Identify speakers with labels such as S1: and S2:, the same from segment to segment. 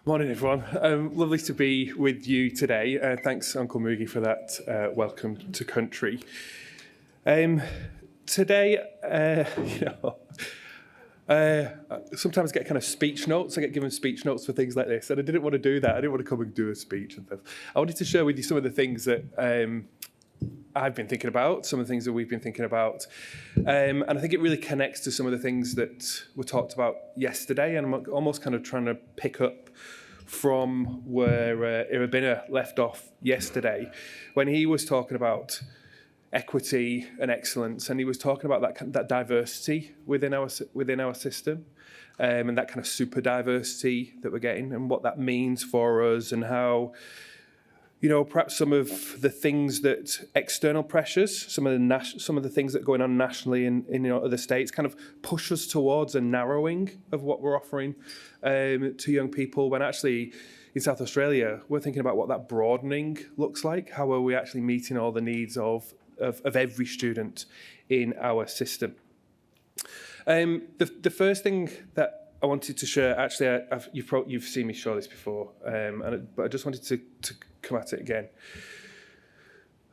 S1: Morning, everyone. Lovely to be with you today. Thanks, Uncle Moogie, for that welcome to country. Today, sometimes I get kind of speech notes. I get given speech notes for things like this, and I didn't want to do that. I didn't want to come and do a speech and stuff. I wanted to share with you some of the things that I've been thinking about, some of the things that we've been thinking about. And I think it really connects to some of the things that were talked about yesterday, and I'm almost kind of trying to pick up from where Irabina left off yesterday when he was talking about equity and excellence, and he was talking about that diversity within our system, and that kind of super diversity that we're getting, and what that means for us, and how, you know, perhaps some of the things that external pressures, some of the things that are going on nationally in other states, kind of push us towards a narrowing of what we're offering to young people. When actually in South Australia, we're thinking about what that broadening looks like. How are we actually meeting all the needs of every student in our system? The first thing that I wanted to share, actually, you've seen me show this before, but I just wanted to come at it again.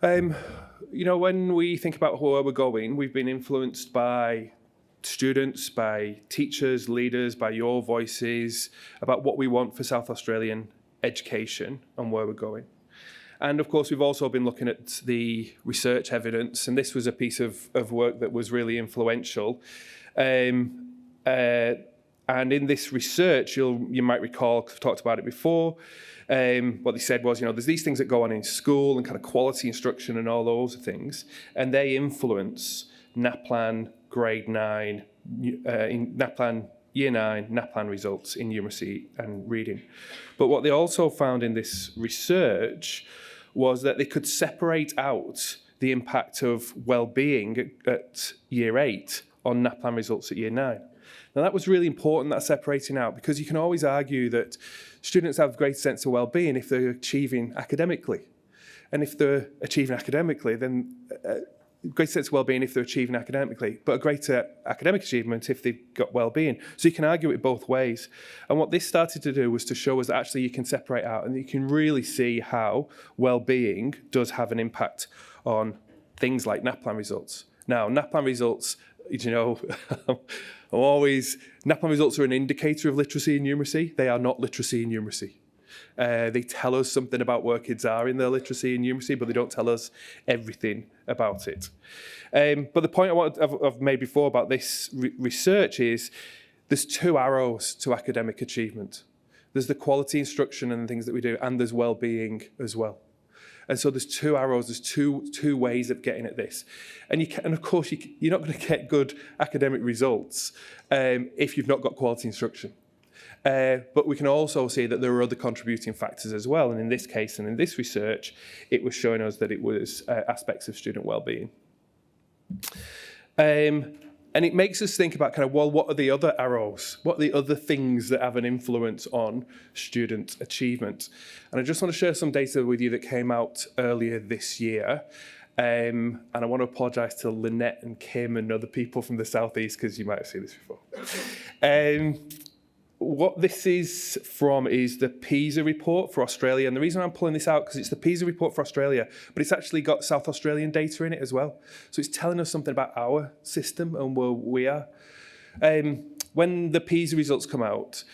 S1: When we think about where we're going, we've been influenced by students, by teachers, leaders, by your voices about what we want for South Australian education and where we're going. And of course, we've also been looking at the research evidence, and this was a piece of work that was really influential. And in this research, you might recall, I've talked about it before, what they said was, there's these things that go on in school and kind of quality instruction and all those things, and they influence NAPLAN grade 9, in NAPLAN year 9, NAPLAN results in numeracy and reading. But what they also found in this research was that they could separate out the impact of well-being at year 8 on NAPLAN results at year 9. Now, that was really important, that separating out, because you can always argue that students have a great sense of well-being if they're achieving academically. And if they're achieving academically, then great sense of well-being if they're achieving academically, but a greater academic achievement if they've got well-being. So you can argue it both ways. And what this started to do was to show us that actually you can separate out, and you can really see how well-being does have an impact on things like NAPLAN results. Now, NAPLAN results, NAPLAN results are an indicator of literacy and numeracy. They are not literacy and numeracy. They tell us something about where kids are in their literacy and numeracy, but they don't tell us everything about it. But the point I've made before about this research is there's two arrows to academic achievement. There's the quality instruction and the things that we do, and there's well-being as well. And so there's two arrows, there's two ways of getting at this. And of course, you're not going to get good academic results if you've not got quality instruction. But we can also see that there are other contributing factors as well. And in this case, and in this research, it was showing us that it was aspects of student well-being. And it makes us think about what are the other arrows? What are the other things that have an influence on student achievement? And I just want to share some data with you that came out earlier this year. And I want to apologise to Lynette and Kim and other people from the Southeast, because you might have seen this before. What this is from is the PISA report for Australia. And the reason I'm pulling this out, because it's the PISA report for Australia, but it's actually got South Australian data in it as well. So it's telling us something about our system and where we are. When the PISA results come out,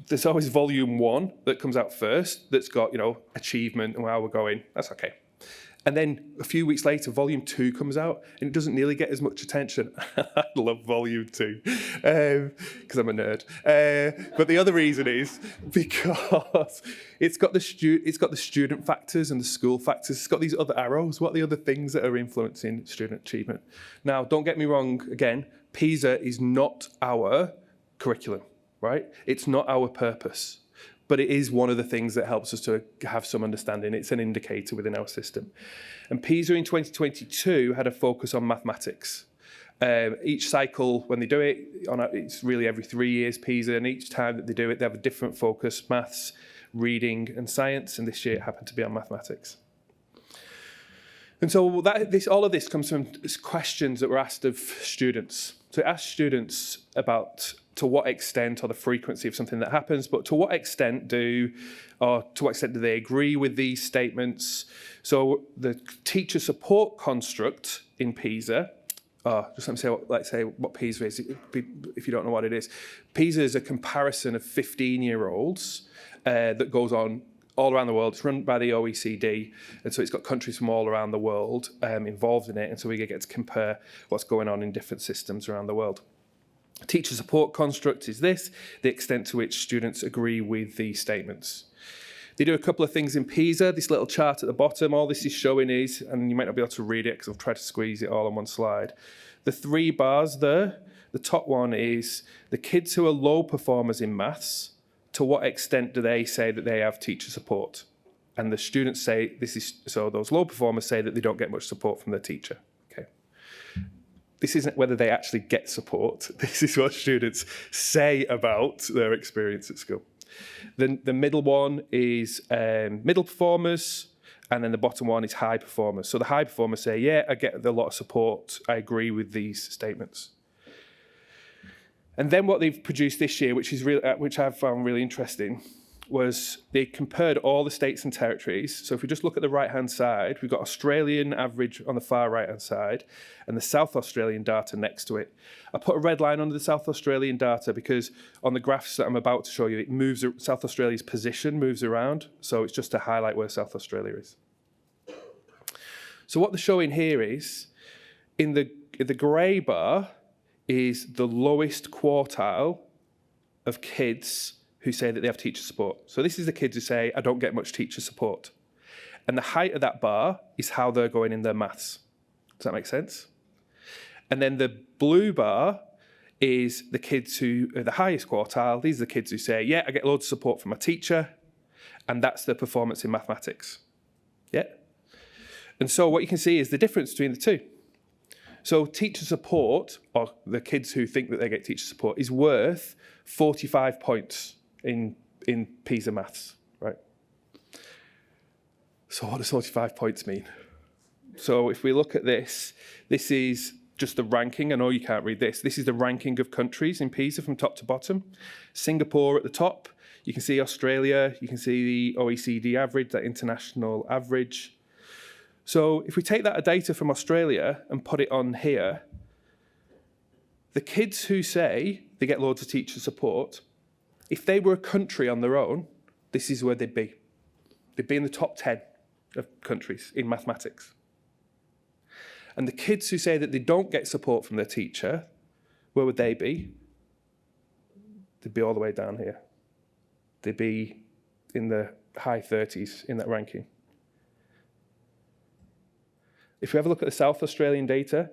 S1: there's always volume 1 that comes out first, that's got, achievement and where we're going. That's okay. And then a few weeks later, volume 2 comes out, and it doesn't nearly get as much attention. I love volume 2 because I'm a nerd. But the other reason is because it's got the student factors and the school factors. It's got these other arrows. What are the other things that are influencing student achievement? Now, don't get me wrong. Again, PISA is not our curriculum, right? It's not our purpose. But it is one of the things that helps us to have some understanding. It's an indicator within our system. And PISA in 2022 had a focus on mathematics. Each cycle, when they do it, it's really every 3 years, PISA, and each time that they do it, they have a different focus: maths, reading, and science, and this year it happened to be on mathematics. And so all of this comes from questions that were asked of students. So it asked students about to what extent or the frequency of something that happens, but to what extent do they agree with these statements? So the teacher support construct in PISA, just let's say what PISA is, if you don't know what it is. PISA is a comparison of 15-year-olds that goes on all around the world. It's run by the OECD, and so it's got countries from all around the world involved in it, and so we get to compare what's going on in different systems around the world. Teacher support construct is this, the extent to which students agree with the statements. They do a couple of things in PISA. This little chart at the bottom, all this is showing is, and you might not be able to read it because I've tried to squeeze it all on one slide. The 3 bars there, the top one is the kids who are low performers in maths, to what extent do they say that they have teacher support? And the students say so those low performers say that they don't get much support from their teacher. Okay. This isn't whether they actually get support. This is what students say about their experience at school. The middle one is middle performers, and then the bottom one is high performers. So the high performers say, yeah, I get a lot of support. I agree with these statements. And then what they've produced this year, which I've found really interesting, was they compared all the states and territories. So if we just look at the right-hand side, we've got Australian average on the far right-hand side and the South Australian data next to it. I put a red line under the South Australian data because on the graphs that I'm about to show you, South Australia's position moves around. So it's just to highlight where South Australia is. So what they're showing here is, in the grey bar is the lowest quartile of kids who say that they have teacher support. So this is the kids who say, I don't get much teacher support. And the height of that bar is how they're going in their maths. Does that make sense? And then the blue bar is the kids who are the highest quartile. These are the kids who say, yeah, I get loads of support from my teacher, and that's their performance in mathematics. Yeah? And so what you can see is the difference between the two. So teacher support, or the kids who think that they get teacher support, is worth 45 points in PISA maths, right? So what does 45 points mean? So if we look at this is just the ranking. I know you can't read this. This is the ranking of countries in PISA from top to bottom. Singapore at the top. You can see Australia. You can see the OECD average, that international average. So if we take that data from Australia and put it on here, the kids who say they get loads of teacher support, if they were a country on their own, this is where they'd be. They'd be in the top 10 of countries in mathematics. And the kids who say that they don't get support from their teacher, where would they be? They'd be all the way down here. They'd be in the high 30s in that ranking. If we have a look at the South Australian data,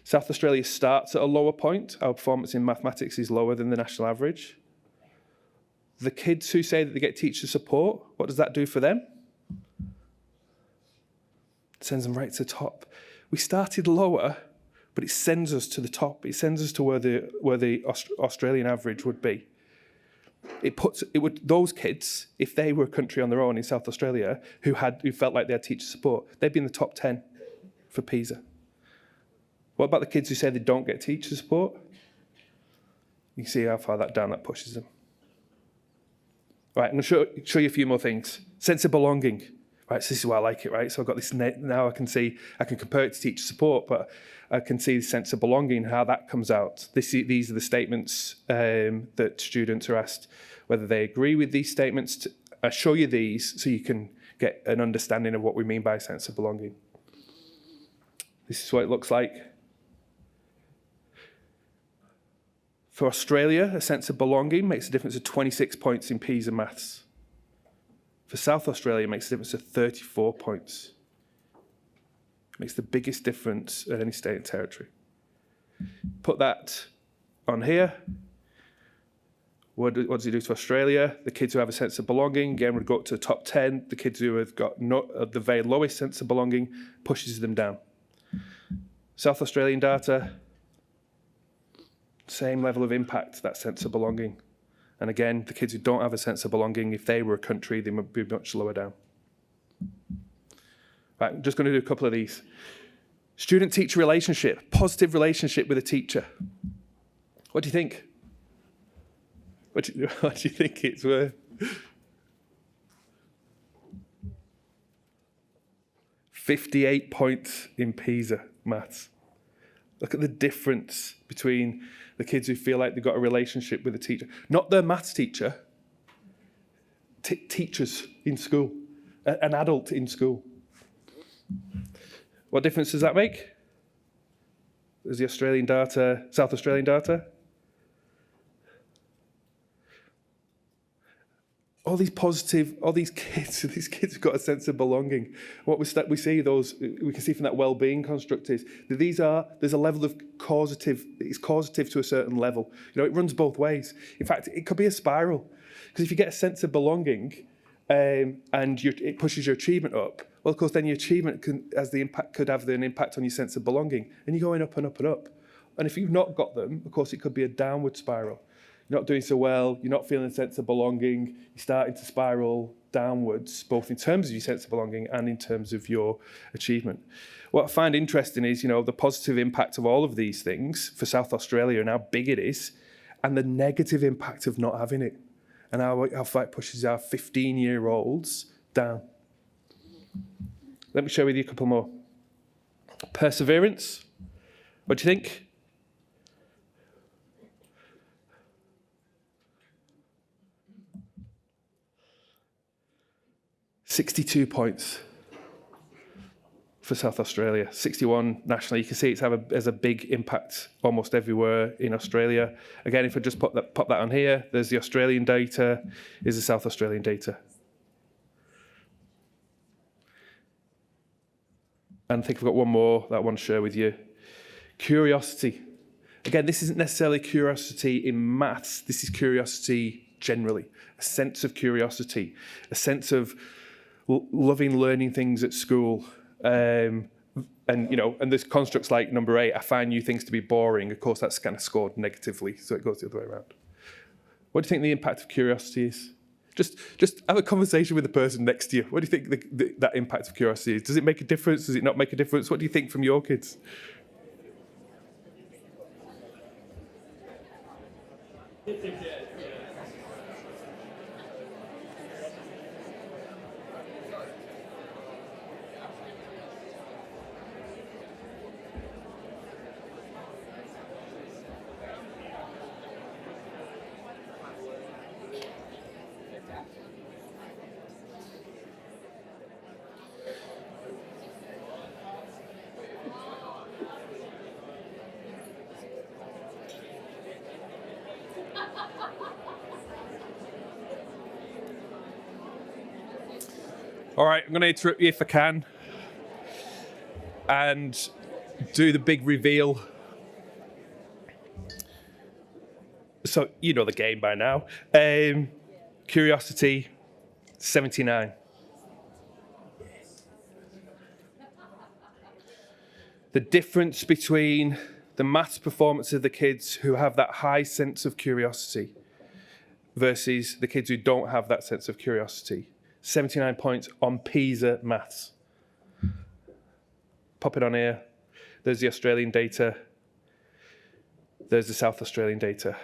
S1: South Australia starts at a lower point. Our performance in mathematics is lower than the national average. The kids who say that they get teacher support, what does that do for them? It sends them right to the top. We started lower, but it sends us to the top. It sends us to where the Australian average would be. Those kids, if they were a country on their own in South Australia, who felt like they had teacher support, they'd be in the top 10 for PISA. What about the kids who say they don't get teacher support? You can see how far that pushes them. Right, I'm going to show you a few more things. Sense of belonging. Right, so this is why I like it, right? So I've got this now I can compare it to teacher support, but I can see the sense of belonging, how that comes out. These are the statements that students are asked whether they agree with these statements. I show you these so you can get an understanding of what we mean by sense of belonging. This is what it looks like. For Australia, a sense of belonging makes a difference of 26 points in PISA maths. For South Australia, it makes a difference of 34 points. It makes the biggest difference at any state and territory. Put that on here. What does it do to Australia? The kids who have a sense of belonging, again, would go up to the top 10. The kids who have got the very lowest sense of belonging pushes them down. South Australian data, same level of impact, that sense of belonging. And again, the kids who don't have a sense of belonging, if they were a country, they would be much lower down. Right, I'm just going to do a couple of these. Student-teacher relationship, positive relationship with a teacher. What do you think? What do you think it's worth? 58 points in PISA maths. Look at the difference between the kids who feel like they've got a relationship with a teacher. Not their maths teacher, teachers in school, an adult in school. What difference does that make? There's the Australian data, South Australian data. All these kids have got a sense of belonging. What we see we can see from that well-being construct is that there's a level of causative, it's causative to a certain level. It runs both ways. In fact, it could be a spiral. Because if you get a sense of belonging and it pushes your achievement up, well, of course, then your achievement could have an impact on your sense of belonging. And you're going up and up and up. And if you've not got them, of course, it could be a downward spiral. You're not doing so well, you're not feeling a sense of belonging, you're starting to spiral downwards, both in terms of your sense of belonging and in terms of your achievement. What I find interesting is, the positive impact of all of these things for South Australia and how big it is, and the negative impact of not having it, and how far it pushes our 15-year-olds down. Let me share with you a couple more. Perseverance. What do you think? 62 points for South Australia, 61 nationally. You can see has a big impact almost everywhere in Australia. Again, if I just pop that on here, there's the Australian data, is the South Australian data. And I think I've got one more that I want to share with you. Curiosity. Again, this isn't necessarily curiosity in maths, this is curiosity generally. A sense of curiosity, a sense of loving learning things at school, and there's constructs like number 8. I find new things to be boring. Of course, that's kind of scored negatively, so it goes the other way around. What do you think the impact of curiosity is? Just have a conversation with the person next to you. What do you think that impact of curiosity is? Does it make a difference? Does it not make a difference? What do you think from your kids? All right, I'm going to interrupt you if I can and do the big reveal. So, you know the game by now. Curiosity, 79. The difference between the maths performance of the kids who have that high sense of curiosity versus the kids who don't have that sense of curiosity. 79 points on PISA maths. Pop it on here. There's the Australian data. There's the South Australian data.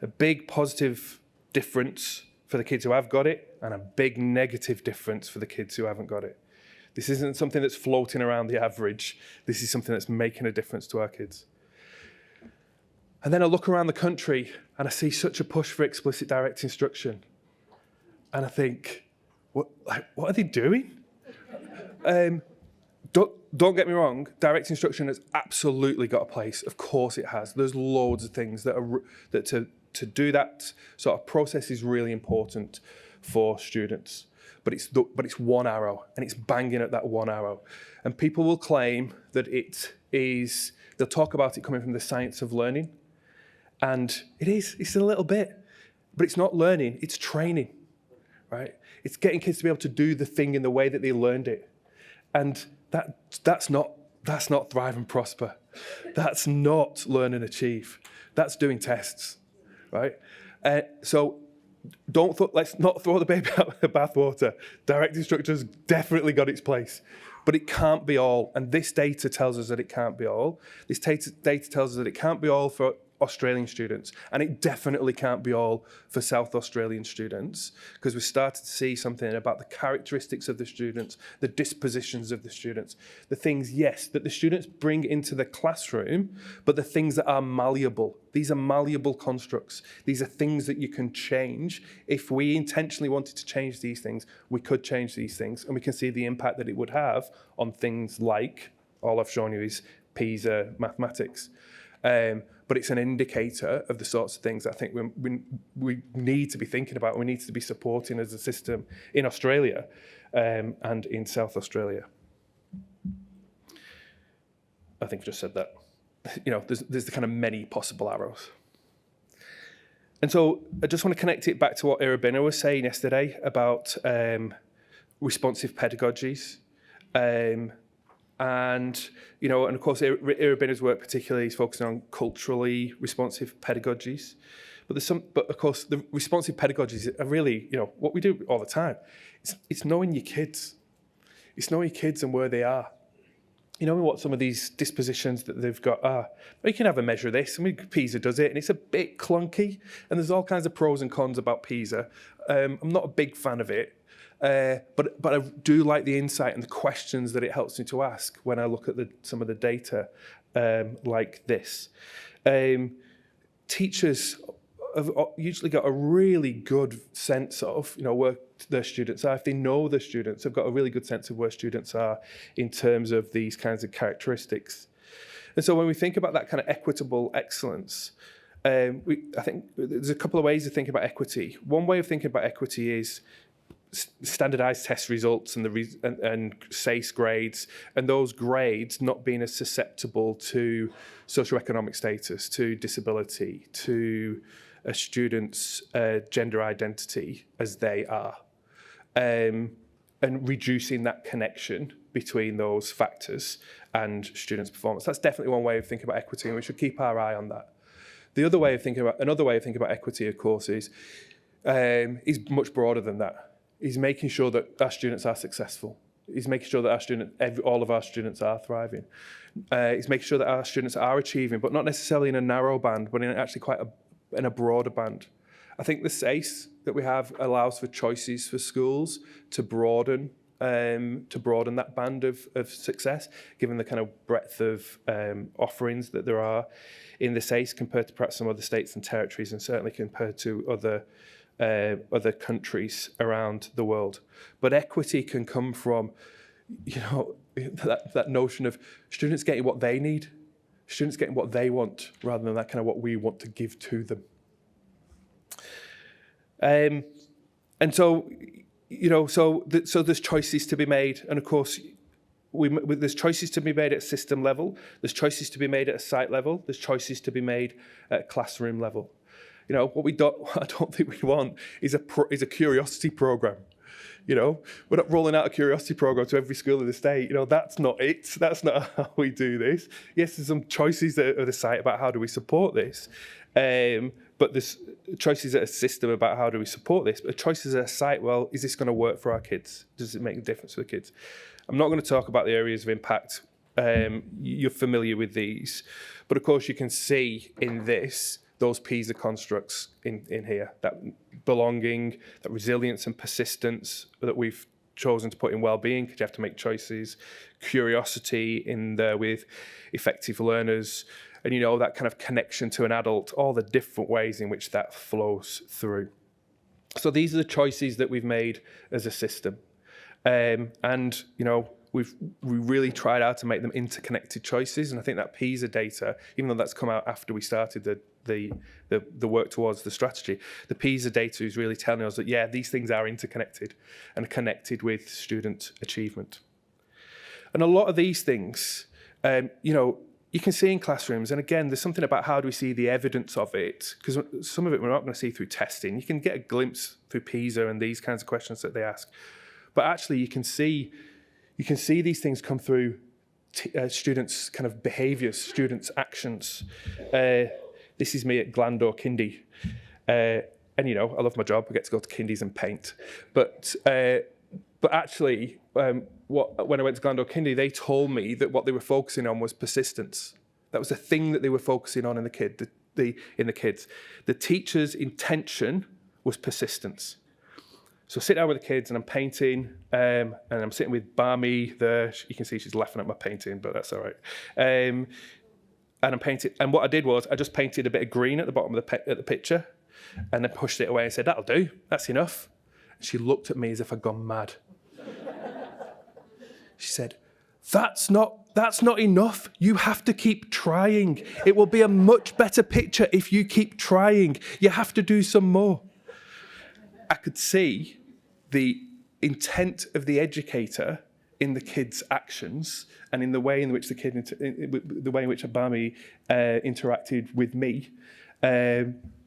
S1: A big positive difference for the kids who have got it, and a big negative difference for the kids who haven't got it. This isn't something that's floating around the average. This is something that's making a difference to our kids. And then I look around the country and I see such a push for explicit direct instruction. And I think, what are they doing? Don't get me wrong, direct instruction has absolutely got a place. Of course it has. There's loads of things that to do that sort of process is really important for students. But it's one arrow, and it's banging at that one arrow. And people will claim that they'll talk about it coming from the science of learning. And it's a little bit, but it's not learning, it's training. Right? It's getting kids to be able to do the thing in the way that they learned it. And that's not thrive and prosper. That's not learn and achieve. That's doing tests, right? So let's not throw the baby out with the bathwater. Direct instruction's definitely got its place, but it can't be all. And this data tells us that it can't be all. This data tells us that it can't be all for Australian students. And it definitely can't be all for South Australian students, because we started to see something about the characteristics of the students, the dispositions of the students, the things, yes, that the students bring into the classroom, but the things that are malleable. These are malleable constructs. These are things that you can change. If we intentionally wanted to change these things, we could change these things, and we can see the impact that it would have on things like, all I've shown you is PISA mathematics. But it's an indicator of the sorts of things I think we need to be thinking about, we need to be supporting as a system in Australia and in South Australia. I think I've just said that. There's the kind of many possible arrows. And so I just want to connect it back to what Irabina was saying yesterday about responsive pedagogies. And of course, Irabina's work particularly is focusing on culturally responsive pedagogies. But of course, the responsive pedagogies are really, what we do all the time. It's knowing your kids. It's knowing your kids and where they are. What some of these dispositions that they've got are. You can have a measure of this, and PISA does it, and it's a bit clunky, and there's all kinds of pros and cons about PISA. I'm not a big fan of it, but I do like the insight and the questions that it helps me to ask when I look at some of the data like this. Teachers have usually got a really good sense of, where their students are. If they know their students, they've got a really good sense of where students are in terms of these kinds of characteristics. And so when we think about that kind of equitable excellence, I think there's a couple of ways to think about equity. One way of thinking about equity is standardized test results and SACE grades, and those grades not being as susceptible to socioeconomic status, to disability, to a student's gender identity as they are, and reducing that connection between those factors and students' performance. That's definitely one way of thinking about equity, and we should keep our eye on that. Another way of thinking about equity, of course, is much broader than that. Is making sure that our students are successful. Is making sure that all of our students are thriving. Is making sure that our students are achieving, but not necessarily in a narrow band, but in actually in a broader band. I think the SACE that we have allows for choices for schools to broaden that band of success, given the kind of breadth of offerings that there are in the SACE compared to perhaps some other states and territories, and certainly compared to other countries around the world. But equity can come from, that notion of students getting what they need, students getting what they want, rather than that kind of what we want to give to them. And so, so there's choices to be made, and of course, there's choices to be made at system level, there's choices to be made at a site level, there's choices to be made at classroom level. What I don't think we want is a curiosity program. We're not rolling out a curiosity program to every school in the state. That's not it. That's not how we do this. Yes, there's some choices at the site about how do we support this. But there's choices at a system about how do we support this. But choices at a site, well, is this going to work for our kids? Does it make a difference for the kids? I'm not going to talk about the areas of impact. You're familiar with these. But of course, you can see in this, those PISA constructs in here, that belonging, that resilience and persistence that we've chosen to put in well-being, because you have to make choices, curiosity in there with effective learners, and that kind of connection to an adult, all the different ways in which that flows through. So these are the choices that we've made as a system. And we really tried out to make them interconnected choices, and I think that PISA data, even though that's come out after we started the work towards the strategy, the PISA data is really telling us that these things are interconnected and connected with student achievement. And a lot of these things, you can see in classrooms, and again, there's something about how do we see the evidence of it, because some of it we're not going to see through testing. You can get a glimpse through PISA and these kinds of questions that they ask, but actually you can see these things come through students' kind of behaviours, students' actions. This is me at Glandore Kindy, and I love my job. I get to go to Kindies and paint, but actually, when I went to Glandore Kindy, they told me that what they were focusing on was persistence. That was the thing that they were focusing on in the kid. in the kids. The teacher's intention was persistence. So I sit down with the kids and I'm painting, and I'm sitting with Barmy there. You can see she's laughing at my painting, but that's all right. And I'm painting, and what I did was I just painted a bit of green at the bottom of the picture, and then pushed it away and said, "That'll do. That's enough." And she looked at me as if I'd gone mad. She said, That's not enough. You have to keep trying. It will be a much better picture if you keep trying. You have to do some more." I could see the intent of the educator in the kids' actions and in the way in which the way in which Abami interacted with me,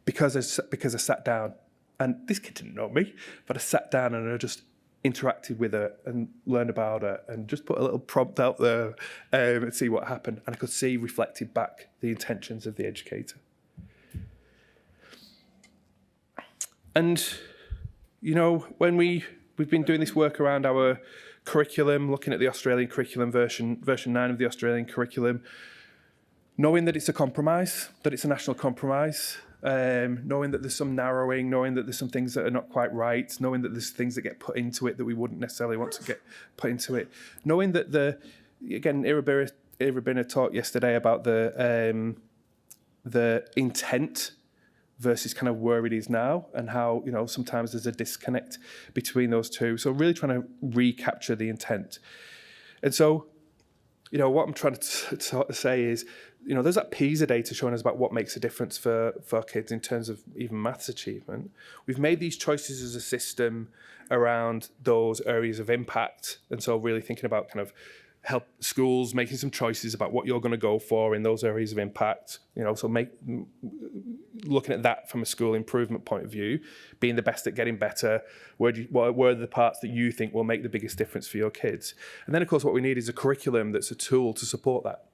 S1: because I sat down, and this kid didn't know me, but I sat down and I just interacted with her and learned about her and just put a little prompt out there and see what happened. And I could see reflected back the intentions of the educator. And, you know, when we've been doing this work around our curriculum, looking at the Australian curriculum, version 9 of the Australian curriculum, knowing that it's a compromise, that it's a national compromise, knowing that there's some narrowing, knowing that there's some things that are not quite right, knowing that there's things that get put into it that we wouldn't necessarily want to get put into it, knowing that again, Irabina talked yesterday about the intent versus kind of where it is now, and how, you know, sometimes there's a disconnect between those two. So really trying to recapture the intent. And so, you know, what I'm trying to say is, you know, there's that PISA data showing us about what makes a difference for kids in terms of even maths achievement. We've made these choices as a system around those areas of impact. And so really thinking about kind of help schools making some choices about what you're going to go for in those areas of impact. You know, so looking at that from a school improvement point of view, being the best at getting better, where are the parts that you think will make the biggest difference for your kids? And then, of course, what we need is a curriculum that's a tool to support that.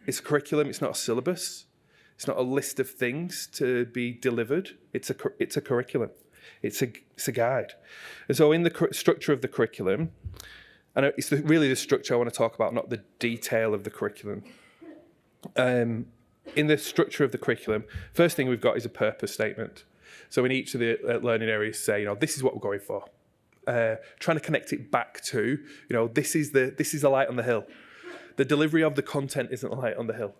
S1: It's a curriculum, it's not a syllabus, it's not a list of things to be delivered, it's a curriculum, it's a guide. And so in the structure of the curriculum, and it's really the structure I want to talk about, not the detail of the curriculum. In the structure of the curriculum, first thing we've got is a purpose statement. So in each of the learning areas say, you know, this is what we're going for. Trying to connect it back to, you know, this is the light on the hill. The delivery of the content isn't a light on the hill.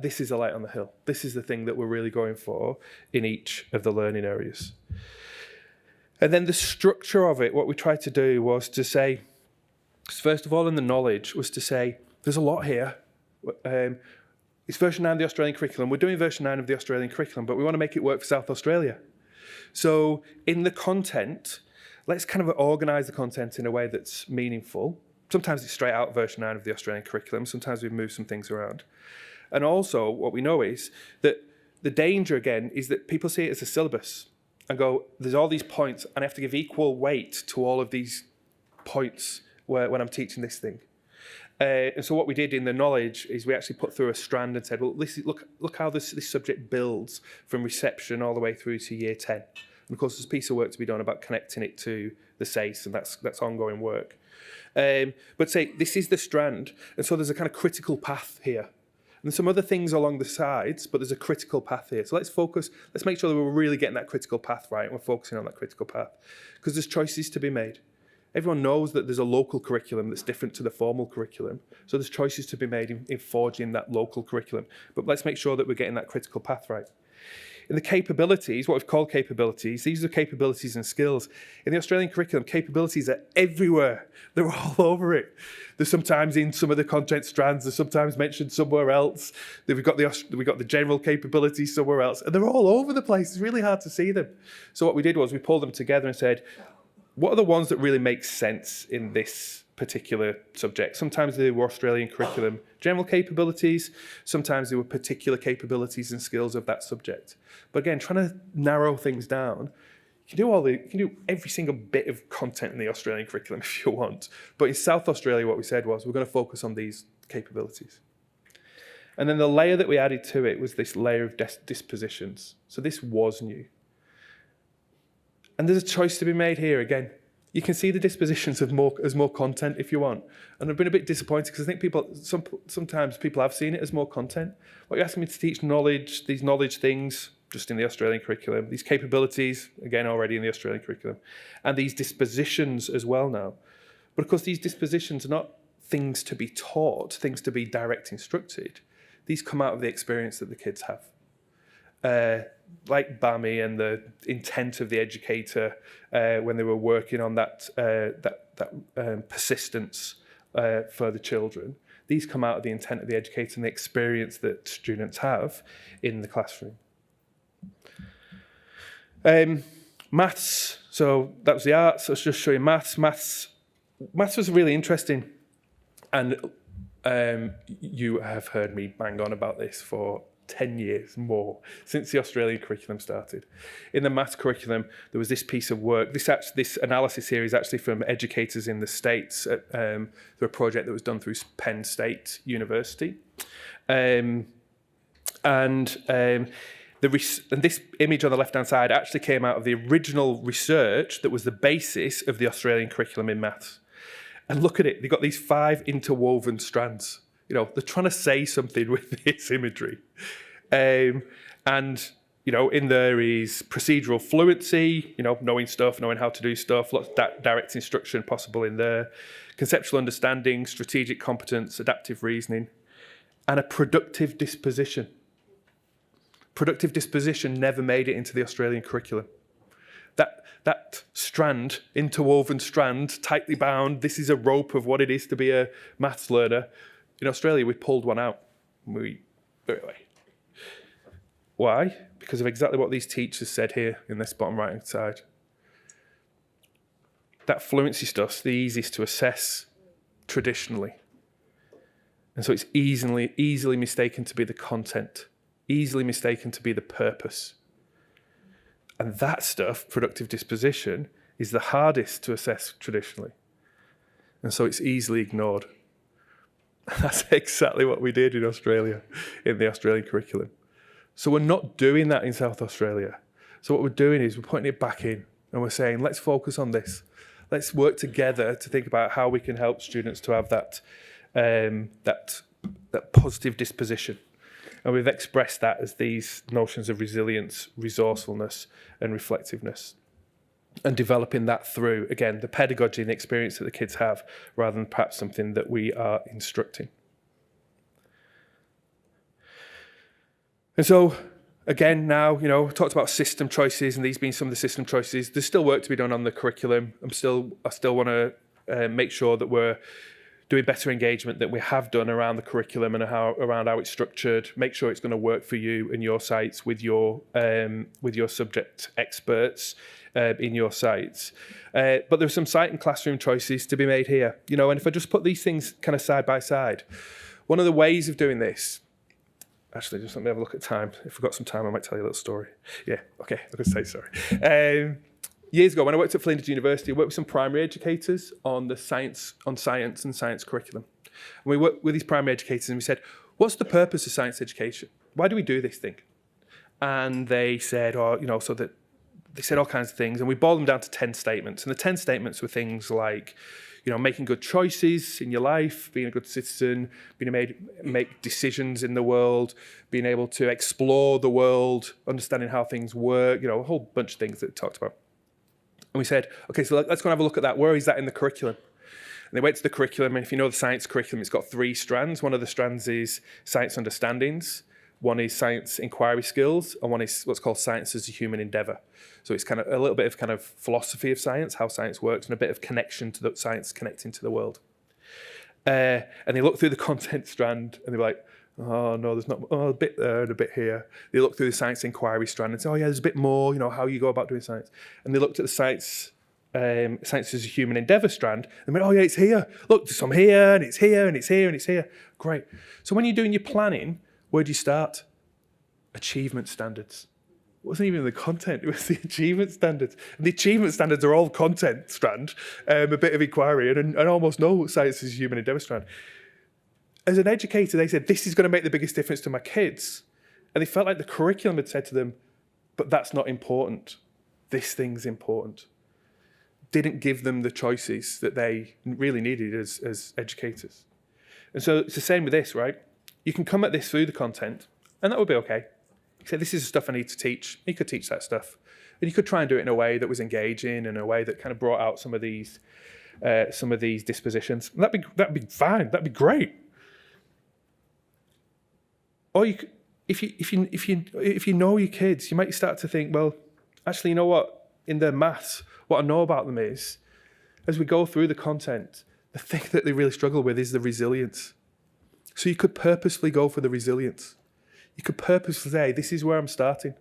S1: This is a light on the hill. This is the thing that we're really going for in each of the learning areas. And then the structure of it, what we tried to do was to say, first of all, in the knowledge, was to say, there's a lot here. It's version 9 of the Australian curriculum. We're doing version 9 of the Australian curriculum, but we want to make it work for South Australia. So in the content, let's kind of organise the content in a way that's meaningful. Sometimes it's straight out version 9 of the Australian curriculum. Sometimes we've moved some things around. And also what we know is that the danger, again, is that people see it as a syllabus and go, there's all these points and I have to give equal weight to all of these points when I'm teaching this thing. And so what we did in the knowledge is we actually put through a strand and said, well, look how this subject builds from reception all the way through to year 10. And of course, there's a piece of work to be done about connecting it to the SASE, and that's ongoing work. But say, this is the strand, and so there's a kind of critical path here. And there's some other things along the sides, but there's a critical path here. So let's make sure that we're really getting that critical path right, and we're focusing on that critical path. Because there's choices to be made. Everyone knows that there's a local curriculum that's different to the formal curriculum. So there's choices to be made in forging that local curriculum. But let's make sure that we're getting that critical path right. In the capabilities, what we've called capabilities, these are capabilities and skills. In the Australian curriculum, capabilities are everywhere. They're all over it. They're sometimes in some of the content strands. They're sometimes mentioned somewhere else. We've got the general capabilities somewhere else. And they're all over the place. It's really hard to see them. So what we did was we pulled them together and said, what are the ones that really make sense in this particular subject? Sometimes they were Australian curriculum general capabilities. Sometimes they were particular capabilities and skills of that subject. But again, trying to narrow things down, you can do every single bit of content in the Australian curriculum if you want. But in South Australia, what we said was we're going to focus on these capabilities. And then the layer that we added to it was this layer of dispositions. So this was new. And there's a choice to be made here again. you can see the dispositions of more content if you want. And I've been a bit disappointed because I think sometimes people have seen it as more content. What you're asking me to teach knowledge, these knowledge things, just in the Australian curriculum, these capabilities, again, already in the Australian curriculum, and these dispositions as well now. But of course, these dispositions are not things to be taught, things to be direct instructed. These come out of the experience that the kids have. Like BAMI and the intent of the educator when they were working on that persistence for the children. These come out of the intent of the educator and the experience that students have in the classroom. Maths, so that was the arts. Let's just show you maths. Maths was really interesting. And you have heard me bang on about this for 10 years more, since the Australian curriculum started. In the maths curriculum, there was this piece of work. This analysis here is actually from educators in the States through a project that was done through Penn State University. And this image on the left-hand side actually came out of the original research that was the basis of the Australian curriculum in maths. And look at it, they've got these 5 interwoven strands. You know, they're trying to say something with this imagery. And, you know, in there is procedural fluency, you know, knowing stuff, knowing how to do stuff, lots of direct instruction possible in there, conceptual understanding, strategic competence, adaptive reasoning, and a productive disposition. Productive disposition never made it into the Australian curriculum. That strand, interwoven strand, tightly bound, this is a rope of what it is to be a maths learner. In Australia, we pulled one out. Why? Because of exactly what these teachers said here in this bottom right-hand side. That fluency stuff's the easiest to assess traditionally. And so it's easily mistaken to be the content, easily mistaken to be the purpose. And that stuff, productive disposition, is the hardest to assess traditionally. And so it's easily ignored. That's exactly what we did in Australia, in the Australian curriculum. So we're not doing that in South Australia. So what we're doing is we're putting it back in and we're saying, let's focus on this. Let's work together to think about how we can help students to have that positive disposition. And we've expressed that as these notions of resilience, resourcefulness, and reflectiveness. And developing that through, again, the pedagogy and the experience that the kids have, rather than perhaps something that we are instructing. And so, again, now, you know, talked about system choices, and these being some of the system choices. There's still work to be done on the curriculum. I still want to make sure that we're doing better engagement than we have done around the curriculum and around how it's structured. Make sure it's going to work for you and your sites with your subject experts in your sites. But there's some site and classroom choices to be made here. You know, and if I just put these things kind of side by side, one of the ways of doing this. Actually, just let me have a look at time. If we've got some time, I might tell you a little story. Yeah, okay, I could say sorry. Years ago, when I worked at Flinders University, I worked with some primary educators on science and science curriculum. And we worked with these primary educators and we said, what's the purpose of science education? Why do we do this thing? And they said, they said all kinds of things, and we boiled them down to 10 statements. And the 10 statements were things like, you know, making good choices in your life, being a good citizen, being able to make decisions in the world, being able to explore the world, understanding how things work, you know, a whole bunch of things that we talked about. And we said, okay, so let's go and have a look at that. Where is that in the curriculum? And they went to the curriculum, and if you know the science curriculum, it's got 3 strands. One of the strands is science understandings, one is science inquiry skills, and one is what's called science as a human endeavour. So it's kind of a little bit of kind of philosophy of science, how science works, and a bit of connection to the science connecting to the world. And they looked through the content strand, and they were like, oh, no, there's not, a bit there and a bit here. They looked through the science inquiry strand and said, oh, yeah, there's a bit more, you know, how you go about doing science. And they looked at the science as a human endeavour strand and went, oh, yeah, it's here. Look, there's some here, and it's here, and it's here, and it's here. Great. So when you're doing your planning, where do you start? Achievement standards. It wasn't even the content, it was the achievement standards. And the achievement standards are all content strand, a bit of inquiry, and almost no science as a human endeavour strand. As an educator, they said, this is going to make the biggest difference to my kids. And they felt like the curriculum had said to them, but that's not important. This thing's important. didn't give them the choices that they really needed as educators. And so it's the same with this, right? You can come at this through the content, and that would be okay. You say, this is the stuff I need to teach. You could teach that stuff. And you could try and do it in a way that was engaging, in a way that kind of brought out some of these dispositions. And that'd be fine. That'd be great. Or you could, if you know your kids, you might start to think, well, actually, you know what? In their maths, what I know about them is, as we go through the content, the thing that they really struggle with is the resilience. So you could purposefully go for the resilience. You could purposefully say, this is where I'm starting.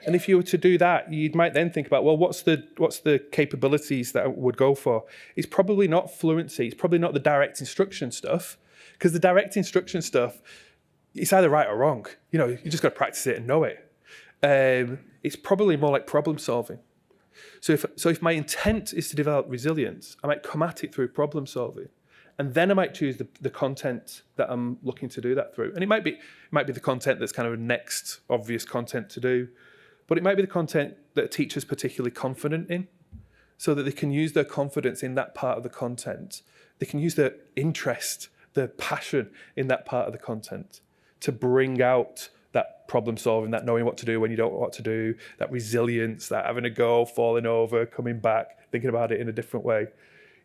S1: And if you were to do that, you might then think about, well, what's the capabilities that I would go for? It's probably not fluency. It's probably not the direct instruction stuff, because the direct instruction stuff, it's either right or wrong. You know, you just got to practice it and know it. It's probably more like problem solving. So if my intent is to develop resilience, I might come at it through problem solving. And then I might choose the content that I'm looking to do that through. And it might be the content that's kind of next obvious content to do, but it might be the content that a teacher's particularly confident in, so that they can use their confidence in that part of the content. They can use their interest, their passion in that part of the content to bring out that problem solving, that knowing what to do when you don't know what to do, that resilience, that having a go, falling over, coming back, thinking about it in a different way.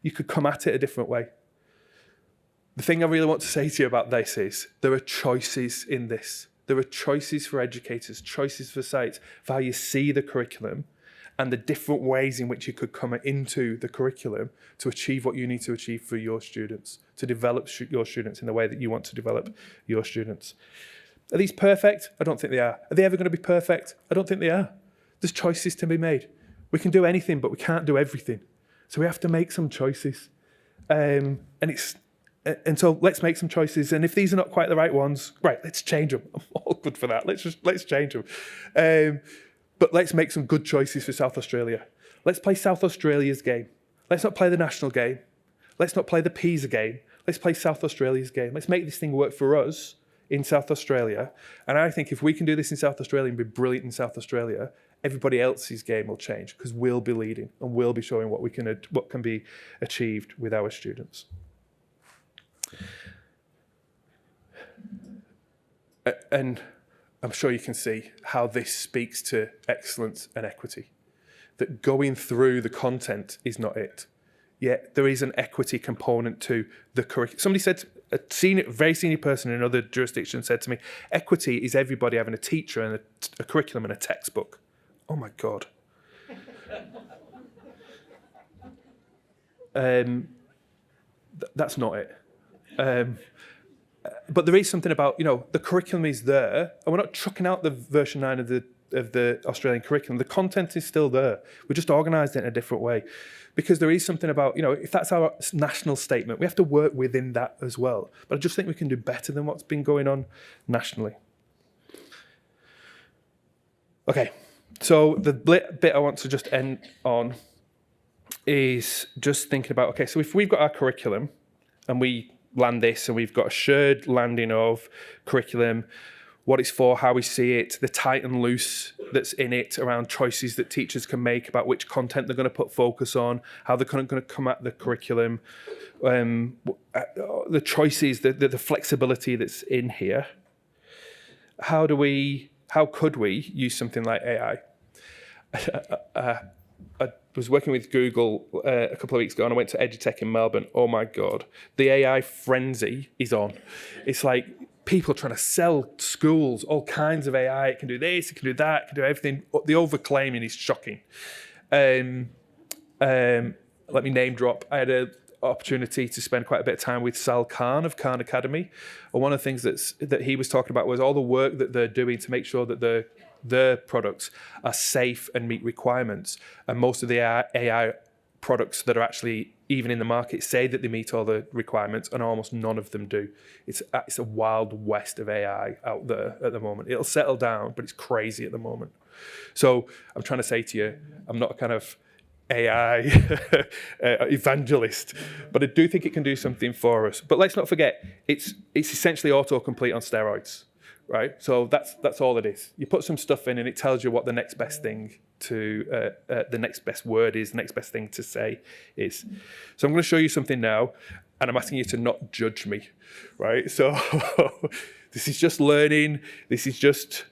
S1: You could come at it a different way. The thing I really want to say to you about this is there are choices in this. There are choices for educators, choices for sites, for how you see the curriculum and the different ways in which you could come into the curriculum to achieve what you need to achieve for your students, to develop your students in the way that you want to develop your students. Are these perfect? I don't think they are. Are they ever going to be perfect? I don't think they are. There's choices to be made. We can do anything, but we can't do everything. So we have to make some choices. And so let's make some choices. And if these are not quite the right ones, right, let's change them. I'm all good for that. Let's change them. But let's make some good choices for South Australia. Let's play South Australia's game. Let's not play the national game. Let's not play the PISA game. Let's play South Australia's game. Let's make this thing work for us in South Australia. And I think if we can do this in South Australia and be brilliant in South Australia, everybody else's game will change, because we'll be leading and we'll be showing what can be achieved with our students. And I'm sure you can see how this speaks to excellence and equity, that going through the content is not it. Yet there is an equity component to the curriculum. Somebody said, a very senior person in another jurisdiction said to me, equity is everybody having a teacher and a curriculum and a textbook. Oh my God. That's not it. But there is something about, the curriculum is there, and we're not chucking out the version 9 of the Australian curriculum. The content is still there. We're just organised it in a different way. Because there is something about, if that's our national statement, we have to work within that as well. But I just think we can do better than what's been going on nationally. Okay, so the bit I want to just end on is just thinking about, okay, so if we've got our curriculum and we land this and we've got a shared landing of curriculum, what it's for, how we see it, the tight and loose that's in it around choices that teachers can make about which content they're going to put focus on, how they're going to come at the curriculum, the choices, the flexibility that's in here. How could we use something like AI? I was working with Google a couple of weeks ago, and I went to EduTech in Melbourne. Oh my God, the AI frenzy is on. It's like people trying to sell schools all kinds of AI. It can do this, it can do that, it can do everything. The overclaiming is shocking. Let me name drop. I had an opportunity to spend quite a bit of time with Sal Khan of Khan Academy. And one of the things that he was talking about was all the work that they're doing to make sure that their products are safe and meet requirements. And most of the AI products that are actually even in the market say that they meet all the requirements, and almost none of them do. It's a wild west of AI out there at the moment. It'll settle down, but it's crazy at the moment. So I'm trying to say to you, I'm not a kind of AI evangelist, but I do think it can do something for us. But let's not forget, it's essentially autocomplete on steroids. right? So that's all it is. You put some stuff in and it tells you what the next best thing to, the next best word is, the next best thing to say is. So I'm going to show you something now, and I'm asking you to not judge me, right? So this is just learning. This is just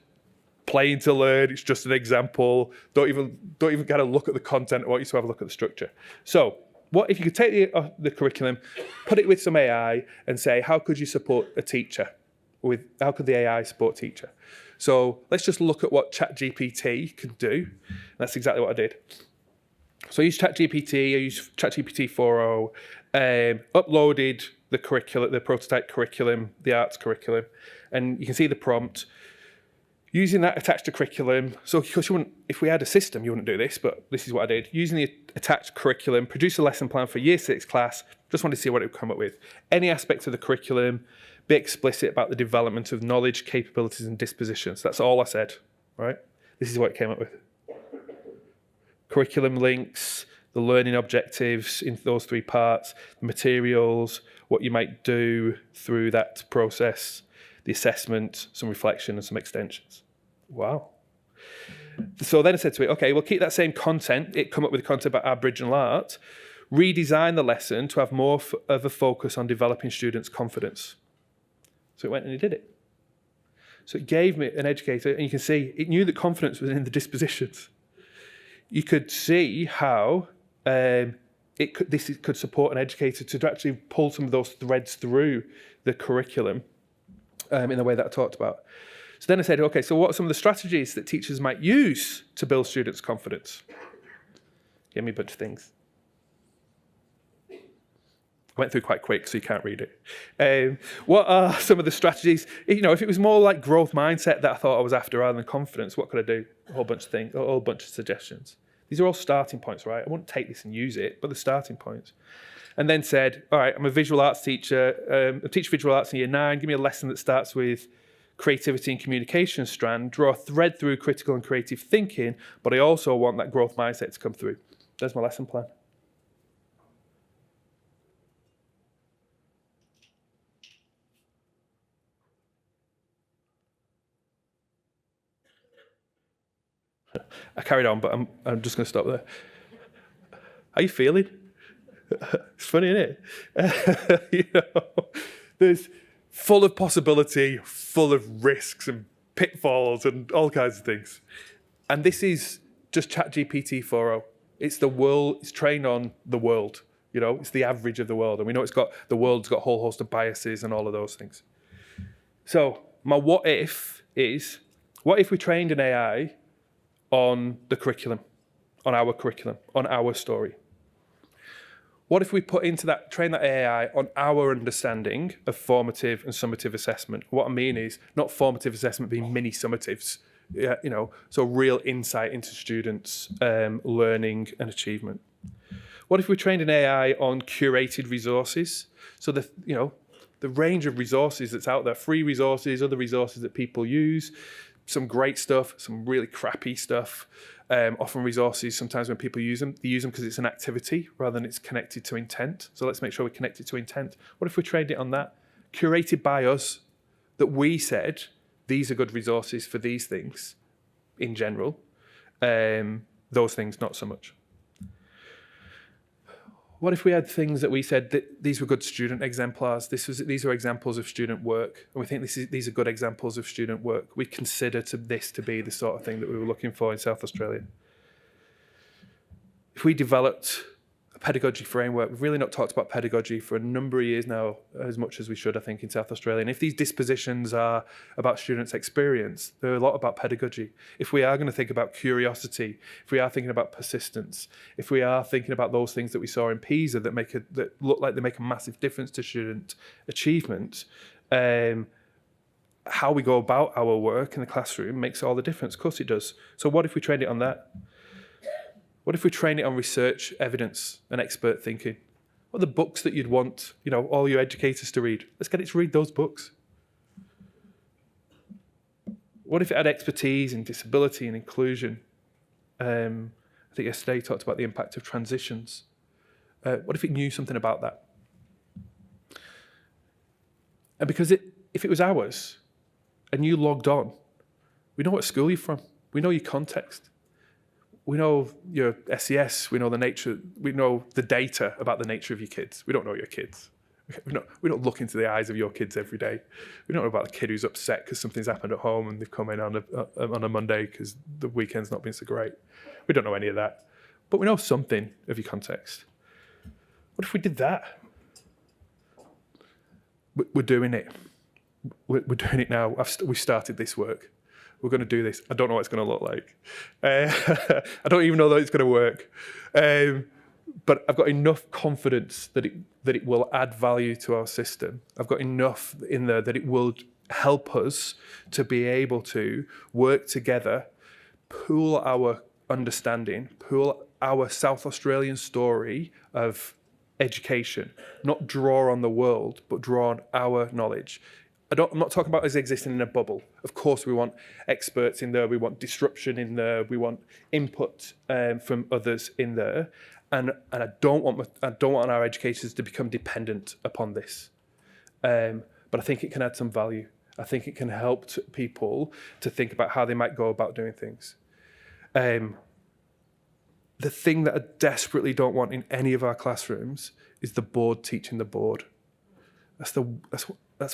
S1: playing to learn. It's just an example. Don't even kind of look at the content. I want you to have a look at the structure. So what if you could take the curriculum, put it with some AI and say, how could you support a teacher? How could the AI support teacher? So let's just look at what ChatGPT can do. That's exactly what I did. So I used ChatGPT, I used ChatGPT 4.0, uploaded the curriculum, the prototype curriculum, the arts curriculum, and you can see the prompt. Using that attached to curriculum, so of course if we had a system, you wouldn't do this, but this is what I did. Using the attached curriculum, produce a lesson plan for Year 6 class, just wanted to see what it would come up with. Any aspects of the curriculum, be explicit about the development of knowledge, capabilities, and dispositions. That's all I said, right? This is what it came up with. Curriculum links, the learning objectives in those 3 parts, the materials, what you might do through that process, the assessment, some reflection, and some extensions. Wow. So then I said to it, okay, we'll keep that same content. It come up with content about Aboriginal art, redesign the lesson to have more of a focus on developing students' confidence. So it went and it did it. So it gave me an educator, and you can see it knew that confidence was in the dispositions. You could see how this could support an educator to actually pull some of those threads through the curriculum in the way that I talked about. So then I said, okay, so what are some of the strategies that teachers might use to build students' confidence? Give me a bunch of things. I went through quite quick, so you can't read it. What are some of the strategies? You know, if it was more like growth mindset that I thought I was after rather than confidence, what could I do? A whole bunch of things, a whole bunch of suggestions. These are all starting points, right? I wouldn't take this and use it, but the starting points. And then said, all right, I'm a visual arts teacher. I teach visual arts in Year 9. Give me a lesson that starts with creativity and communication strand. Draw a thread through critical and creative thinking, but I also want that growth mindset to come through. There's my lesson plan. I carried on, but I'm just going to stop there. How are you feeling? It's funny, isn't it? You know, there's full of possibility, full of risks and pitfalls and all kinds of things. And this is just ChatGPT 4.0. It's the world. It's trained on the world. You know, it's the average of the world, and we know the world's got a whole host of biases and all of those things. So my what if is, what if we trained an AI on the curriculum, on our story? What if we train that AI on our understanding of formative and summative assessment? What I mean is not formative assessment being mini summatives, you know, so real insight into students' learning and achievement. What if we trained an AI on curated resources? So the range of resources that's out there, free resources, other resources that people use, some great stuff, some really crappy stuff. Often resources, sometimes when people use them, they use them because it's an activity rather than it's connected to intent. So let's make sure we're connected to intent. What if we trained it on that? Curated by us, that we said, these are good resources for these things in general. Those things, not so much. What if we had things that we said that these were good student exemplars? These are examples of student work, and we think these are good examples of student work. We consider this to be the sort of thing that we were looking for in South Australia. If we developed a pedagogy framework, we've really not talked about pedagogy for a number of years now, as much as we should, I think, in South Australia. And if these dispositions are about students' experience, they're a lot about pedagogy. If we are going to think about curiosity, if we are thinking about persistence, if we are thinking about those things that we saw in PISA that look like they make a massive difference to student achievement, how we go about our work in the classroom makes all the difference. Of course it does. So what if we trained it on that? What if we train it on research, evidence, and expert thinking? What are the books that you'd want, all your educators to read? Let's get it to read those books. What if it had expertise in disability and inclusion? I think yesterday you talked about the impact of transitions. What if it knew something about that? And because if it was ours, and you logged on, we know what school you're from. We know your context. We know your SES. We know the nature. We know the data about the nature of your kids. We don't know your kids. We don't look into the eyes of your kids every day. We don't know about the kid who's upset because something's happened at home and they've come in on a Monday because the weekend's not been so great. We don't know any of that. But we know something of your context. What if we did that? We're doing it. We're doing it now. We started this work. We're going to do this. I don't know what it's going to look like. I don't even know that it's going to work. But I've got enough confidence that it will add value to our system. I've got enough in there that it will help us to be able to work together, pool our understanding, pool our South Australian story of education, not draw on the world, but draw on our knowledge. I'm not talking about us existing in a bubble. Of course, we want experts in there. We want disruption in there. We want input from others in there. And I don't want our educators to become dependent upon this. But I think it can add some value. I think it can help people to think about how they might go about doing things. The thing that I desperately don't want in any of our classrooms is the board teaching the board. That's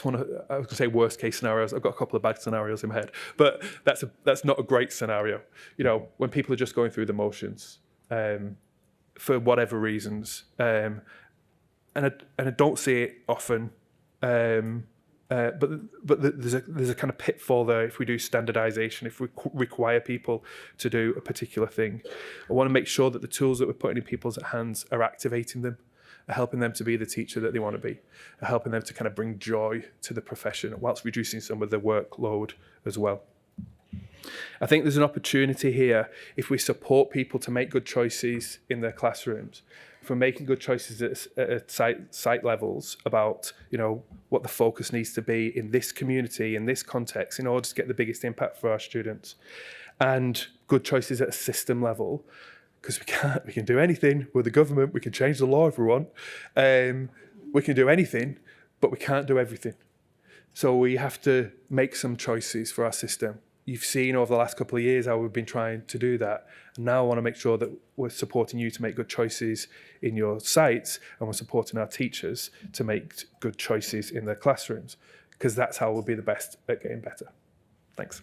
S1: one of, I was going to say worst case scenarios. I've got a couple of bad scenarios in my head, but that's not a great scenario. You know, when people are just going through the motions for whatever reasons, and I don't see it often. But there's a kind of pitfall there if we do standardization, if we require people to do a particular thing. I want to make sure that the tools that we're putting in people's hands are activating them, are helping them to be the teacher that they want to be, are helping them to kind of bring joy to the profession whilst reducing some of the workload as well. I think there's an opportunity here if we support people to make good choices in their classrooms, for making good choices at site levels about, you know, what the focus needs to be in this community, in this context, in order to get the biggest impact for our students, and good choices at a system level, because we can do anything. We're the government. We can change the law if we want. We can do anything, but we can't do everything. So we have to make some choices for our system. You've seen over the last couple of years how we've been trying to do that. And now I want to make sure that we're supporting you to make good choices in your sites, and we're supporting our teachers to make good choices in their classrooms, because that's how we'll be the best at getting better. Thanks.